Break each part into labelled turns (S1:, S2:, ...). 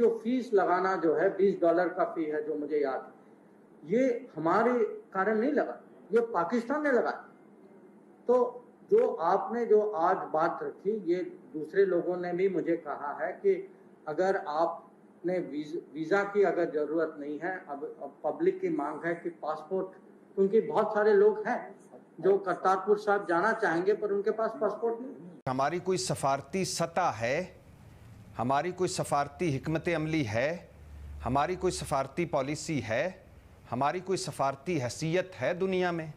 S1: जो फीस लगाना जो है $20 का फी है, जो मुझे याद है, ये हमारे कारण नहीं लगा, ये पाकिस्तान ने लगा। तो जो आपने जो आज बात रखी, ये दूसरे लोगों ने भी मुझे कहा है कि अगर आपने वीज़ा की अगर ज़रूरत नहीं है, अब पब्लिक की मांग है कि पासपोर्ट, क्योंकि बहुत सारे लोग हैं जो करतारपुर साहब जाना चाहेंगे पर उनके पास पासपोर्ट नहीं।
S2: हमारी कोई सफारती सतह है, हमारी कोई सफारती हिकमत अमली है, हमारी कोई सफारती पॉलिसी है, हमारी कोई सफारती हैसियत है दुनिया में?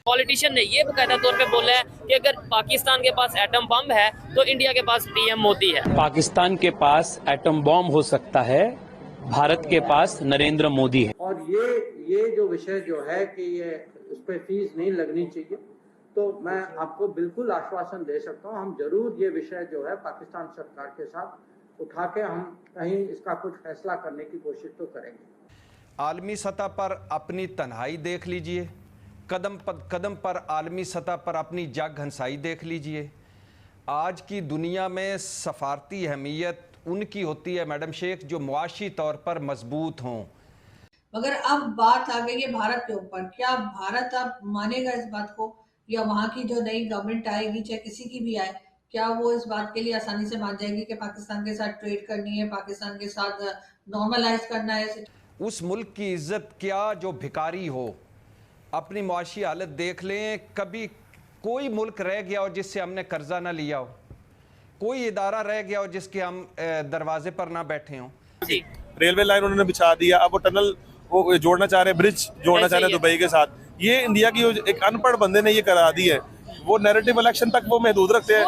S3: पॉलिटिशियन ने ये बकायदा तौर पे बोला है कि अगर पाकिस्तान के पास एटम बम है तो इंडिया के पास पीएम मोदी है।
S4: पाकिस्तान के पास एटम बम हो सकता है, भारत के पास नरेंद्र मोदी है।
S1: और ये जो विषय जो है कि ये उस पर फीस नहीं लगनी चाहिए, तो मैं आपको बिल्कुल आश्वासन दे सकता हूँ, हम जरूर ये विषय जो है पाकिस्तान सरकार के साथ उठा के हम कहीं इसका कुछ फैसला करने की कोशिश तो करेंगे।
S2: आलमी सतह पर अपनी तन्हाई देख लीजिए, कदम पर आलमी सतह पर अपनी जग हंसाई देख लीजिए। आज की दुनिया में सफारती अहमियत उनकी होती है मैडम शेख जो मुआशी तौर पर मजबूत हों।
S5: मगर अब बात आ गई है भारत के ऊपर, क्या भारत अब मानेगा इस बात को, या वहाँ की जो नई गवर्नमेंट आएगी, चाहे किसी की भी आए, क्या वो इस बात के लिए आसानी से मान जाएगी कि पाकिस्तान के साथ ट्रेड करनी है, पाकिस्तान के साथ नॉर्मलाइज करना है?
S2: उस मुल्क की इज्जत क्या जो भिखारी हो। अपनी मुआशी हालत देख लें, कभी कोई मुल्क रह गया हो जिससे हमने कर्जा ना लिया हो, कोई इदारा रह गया हो जिसके हम दरवाजे पर ना बैठे हों।
S6: रेलवे लाइन उन्होंने बिछा दिया, अब वो टनल वो जोड़ना चाह रहे, ब्रिज जोड़ना चाह रहे हैं दुबई के साथ। ये इंडिया की एक अनपढ़ बंदे ने ये करा दी है। वो नैरेटिव इलेक्शन तक वो महदूद रखते हैं।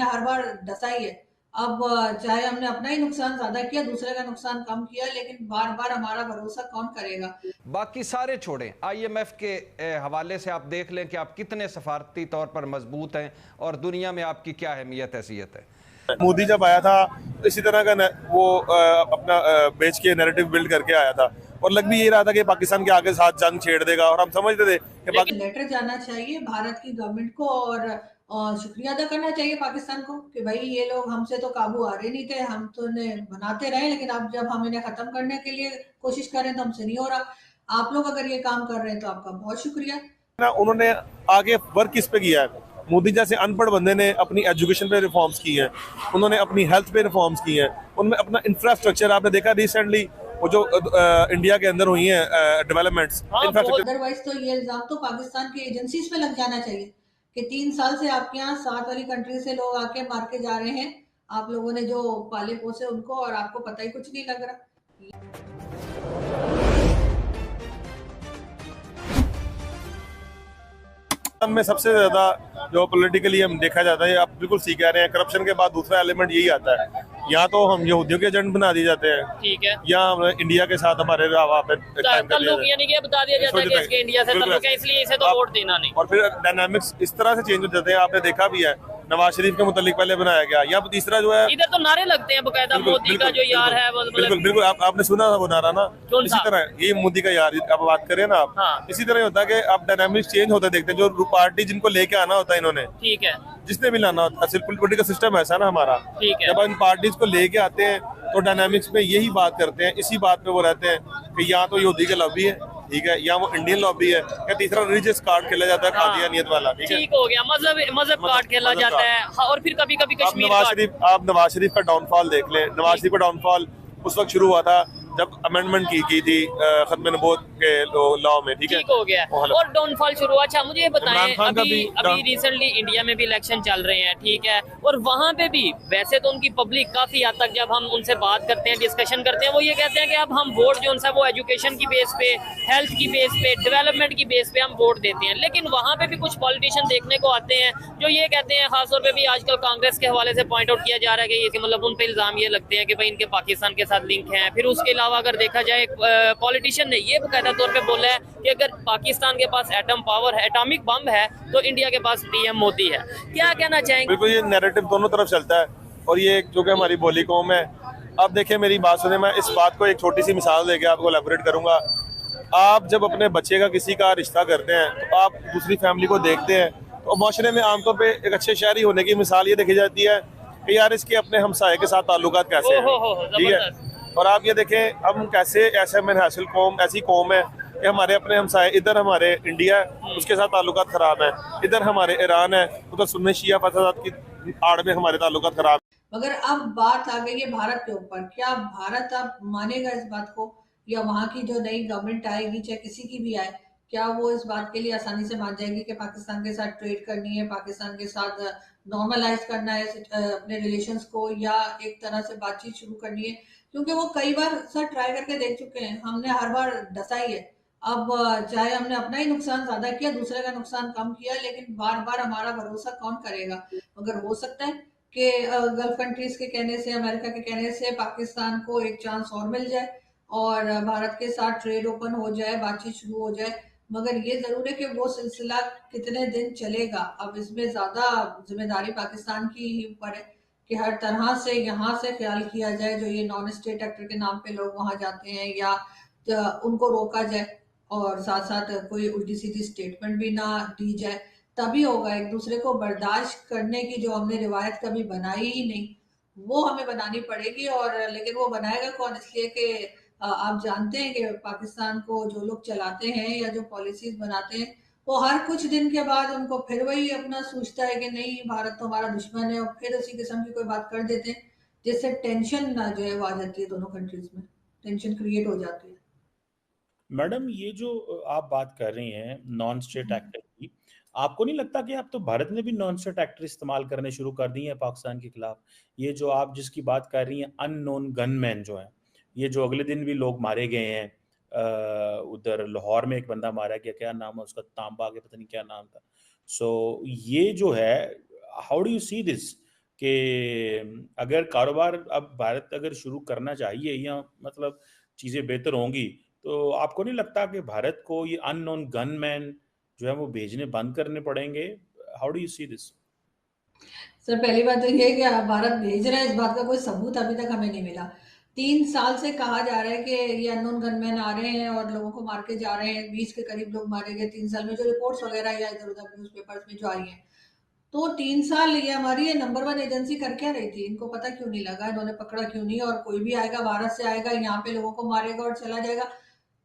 S5: हर बार डसाई है, अब चाहे हमने अपना ही नुकसान ज्यादा किया, दूसरे का नुकसान कम किया, लेकिन बार बार हमारा भरोसा कौन करेगा?
S2: बाकी सारे छोड़ें, IMF के हवाले से आप देख लें कि आप कितने सफारती तौर पर मजबूत हैं और दुनिया में आपकी क्या अहमियत हैसियत है।
S6: मोदी जब आया था इसी तरह का वो अपना बेच के नैरेटिव बिल्ड करके आया था, और लग भी ये रहा था कि पाकिस्तान के आगे साथ जंग छेड़ देगा, और हम समझते थे कि
S5: लेटर जाना चाहिए भारत की गवर्नमेंट को, और शुक्रिया अदा करना चाहिए पाकिस्तान को कि भाई ये लोग हमसे तो काबू आ रहे नहीं थे, हम तो इन्हें बनाते रहे, लेकिन अब जब हम इन्हें खत्म करने के लिए कोशिश कर रहे हैं तो हमसे नहीं हो रहा। आप लोग अगर ये काम कर रहे हैं तो आपका बहुत शुक्रिया।
S6: ना उन्होंने आगे वर्क किस पे किया है? मोदी जैसे अनपढ़ बंदे ने अपनी एजुकेशन पे रिफॉर्म्स की हैं, उन्होंने अपनी हेल्थ पे रिफॉर्म्स की हैं, उनमें अपना इंफ्रास्ट्रक्चर, आपने देखा रिसेंटली वो जो इंडिया के अंदर हुई हैं डेवलपमेंट्स इंफ्रास्ट्रक्चर।
S5: अदरवाइज तो ये इल्जाम तो पाकिस्तान की एजेंसीज पे लग जाना चाहिए कि 3 साल से आपके यहाँ 7 वाली कंट्री से लोग आके मार के जा रहे हैं, आप लोगों ने जो पाले पोसे उनको, और आपको पता ही कुछ नहीं लग रहा।
S6: में सबसे ज्यादा जो पॉलिटिकली हम देखा जाता है, आप बिल्कुल सही कह रहे हैं, करप्शन के बाद दूसरा एलिमेंट यही आता है, या तो हम यहूदियों के एजेंट बना दिए जाते हैं,
S3: ठीक है,
S6: या हम इंडिया के साथ हमारे
S3: यानी कि बता दिया जाता है कि इसके इंडिया से ताल्लुक है, इसलिए इसे तो वोट देना नहीं।
S6: और फिर डायनामिक्स इस तरह से चेंज हो जाते हैं, आपने देखा भी है नवाज शरीफ के मुतालिक पहले बनाया गया, या तीसरा जो है
S3: इधर तो नारे लगते हैं बकायदा, मोदी का जो यार है वो
S6: बिल्कुल आपने सुना था वो नारा ना, इसी तरह ये मोदी का यार आप बात करें ना आप, इसी तरह होता है कि आप डायनामिक्स चेंज होते देखते हैं, जो पार्टी जिनको लेके आना होता है इन्होंने, ठीक है, जिसने भी लाना होता है, पॉलिटिकल सिस्टम ऐसा ना हमारा, जब इन पार्टीज को लेके आते हैं तो डायनामिक्स में यही बात करते हैं, इसी बात पे वो रहते हैं कि यहाँ तो यहूदी का लॉबी है, ठीक है, या वो इंडियन लॉबी है, या तीसरा रिलीजियस कार्ड खेला जाता है, कादियानियत वाला, ठीक
S3: हो गया, मजहब कार्ड खेला जाता है, और फिर कभी कभी कश्मीर
S6: आप नवाज शरीफ का डाउनफॉल देख लें। नवाज शरीफ का डाउनफॉल उस वक्त शुरू हुआ था जब अमेंडमेंट की थी खत्म नबूवत के लॉ में, ठीक
S3: हो गया, और डाउनफॉल शुरू हुआ। अच्छा मुझे बताएं, अभी रिसेंटली इंडिया में भी इलेक्शन चल रहे हैं, ठीक है, और वहाँ पे भी वैसे तो उनकी पब्लिक काफी हद तक जब हम उनसे बात करते हैं, डिस्कशन करते हैं, वो ये कहते हैं कि अब हम वोट जो है वो एजुकेशन की बेस पे, हेल्थ की बेस पे, डेवलपमेंट की बेस पे हम वोट देते हैं। लेकिन वहाँ पे भी कुछ पॉलिटिशियन देखने को आते हैं जो ये कहते हैं, खासतौर पे भी आजकल कांग्रेस के हवाले से पॉइंट आउट किया जा रहा है कि मतलब उन पे इल्जाम ये लगते हैं कि भाई इनके पाकिस्तान के साथ लिंक हैं। फिर उसके अलावा अगर देखा जाए, पॉलिटिशियन ने ये बकायदा तौर पे बोला है कि अगर पाकिस्तान के पास एटम पावर है, एटॉमिक बम है, तो इंडिया के पास पीएम मोदी है। क्या कहना चाहेंगे?
S6: बिल्कुल, ये नैरेटिव दोनों तरफ चलता है, और ये जो कि हमारी बोली कौम है। अब देखिए मेरी बात सुने, मैं इस बात को एक छोटी सी मिसाल देके आपको एलैबोरेट करूंगा। आप जब अपने बच्चे का किसी का रिश्ता करते हैं तो आप दूसरी फैमिली को देखते हैं, तो माशरे में आमतौर पे एक अच्छे शहरी होने की मिसाल ये देखी जाती है कि यार इसके अपने हमसाये के साथ ताल्लुकात कैसे हैं, ठीक है। और आप ये देखें हम कैसे ऐसे में हासिल कौम ऐसी कौम है कि हमारे अपने हमसाए, इधर हमारे इंडिया है उसके साथ ताल्लुकात खराब है, इधर हमारे ईरान है उधर सुन्नी शिया फसादात की आड़ में हमारे ताल्लुकात खराब।
S5: मगर अब बात आ गई है भारत के ऊपर, क्या भारत अब मानेगा इस बात को, या वहां की जो नई गवर्नमेंट आएगी चाहे किसी की भी आए, क्या वो इस बात के लिए आसानी से मान जाएगी कि पाकिस्तान के साथ ट्रेड करनी है, पाकिस्तान के साथ नॉर्मलाइज करना है अपने रिलेशंस को, या एक तरह से बातचीत शुरू करनी है? क्योंकि वो कई बार सर ट्राई करके देख चुके हैं, हमने हर बार डसा ही है। अब चाहे हमने अपना ही नुकसान ज्यादा किया, दूसरे का नुकसान कम किया, लेकिन बार बार हमारा भरोसा कौन करेगा? मगर हो सकता है कि गल्फ कंट्रीज के कहने से, अमेरिका के कहने से पाकिस्तान को एक चांस और मिल जाए और भारत के साथ ट्रेड ओपन हो जाए, बातचीत शुरू हो जाए। मगर ये जरूर है कि वो सिलसिला कितने दिन चलेगा। अब इसमें ज्यादा जिम्मेदारी पाकिस्तान की ही ऊपर है कि हर तरह से यहाँ से ख्याल किया जाए, जो ये नॉन स्टेट एक्टर के नाम पे लोग वहां जाते हैं, या उनको रोका जाए और साथ साथ कोई उल्टी सीधी स्टेटमेंट भी ना दी जाए। तभी होगा। एक दूसरे को बर्दाश्त करने की जो हमने रिवायत कभी बनाई ही नहीं, वो हमें बनानी पड़ेगी। और लेकिन वो बनाएगा कौन? इसलिए कि आप जानते हैं कि पाकिस्तान को जो लोग चलाते हैं या जो पॉलिसीज बनाते हैं, वो हर कुछ दिन के बाद उनको फिर वही अपना सोचता है कि नहीं भारत तो हमारा दुश्मन है, और फिर उसी किस्म की कोई बात कर देते हैं, जिससे टेंशन ना जो है वो आ जाती है, दोनों कंट्रीज में टेंशन क्रिएट हो जाती है।
S7: मैडम, ये जो आप बात कर रही हैं नॉन स्टेट एक्टर की, आपको नहीं लगता कि अब तो भारत ने भी नॉन स्टेट एक्टर इस्तेमाल करने शुरू कर दिए हैं पाकिस्तान के खिलाफ? ये जो आप जिसकी बात कर रही हैं अननोन गनमैन जो हैं, ये जो अगले दिन भी लोग मारे गए हैं, उधर लाहौर में एक बंदा मारा गया, क्या नाम है उसका, तांबा के पता नहीं क्या नाम था। सो ये जो है, how do you see this कि अगर कारोबार अब भारत अगर शुरू करना चाहिए या मतलब चीज़ें बेहतर होंगी, तो आपको नहीं लगता कि भारत को ये अननोन गनमैन जो है वो भेजने बंद करने पड़ेंगे? How do you see this?
S5: Sir पहली बात तो ये है कि भारत भेज रहा है, इस बात का कोई सबूत अभी तक हमें नहीं मिला। 3 साल से कहा जा रहा है कि ये अननोन गनमैन आ रहे हैं और लोगों को मार के जा रहे हैं। 20 के करीब लोग मारे गए 3 साल में, जो रिपोर्ट्स वगैरह या इधर उधर न्यूज़पेपर्स में जो आई हैं। तो 3 साल ये हमारी नंबर 1 एजेंसी कर क्या रही थी? इनको पता क्यों नहीं लगा? इन्होंने पकड़ा क्यों नहीं? और कोई भी आएगा भारत से आएगा, यहाँ पे लोगों को मारेगा और चला जाएगा।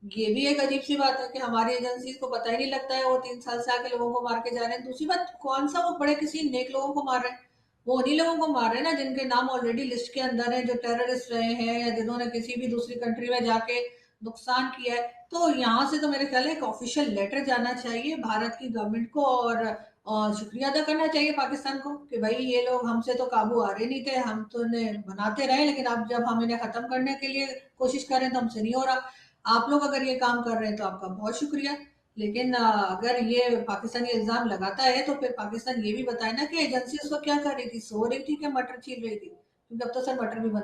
S5: ये भी एक अजीब सी बात है कि हमारी एजेंसी को पता ही नहीं लगता है, वो 3 साल से आके लोगों को मार के जा रहे हैं। दूसरी बात, कौन सा वो बड़े किसी नेक लोगों को मार रहे हैं? वो उन्हीं लोगों को मार रहे हैं ना जिनके नाम ऑलरेडी लिस्ट के अंदर है, जो टेररिस्ट रहे हैं या जिन्होंने किसी भी दूसरी कंट्री में जाके नुकसान किया है। तो यहाँ से तो मेरे ख्याल है एक ऑफिशियल लेटर जाना चाहिए भारत की गवर्नमेंट को, और शुक्रिया अदा करना चाहिए पाकिस्तान को कि भाई ये लोग हमसे तो काबू आ रहे नहीं थे, हम तो इन्हें बनाते रहे, लेकिन अब जब हम इन्हें खत्म करने के लिए कोशिश कर रहे हैं तो हमसे नहीं हो रहा। आप लोग अगर ये काम कर रहे हैं तो आपका बहुत शुक्रिया। लेकिन अगर ये पाकिस्तान ये इल्जाम लगाता है तो फिर पाकिस्तान ये भी बताए ना कि एजेंसी उसको क्या कर रही थी, सो रही थी कि मटर छील रही थी? क्योंकि अब तो सर मटर भी बना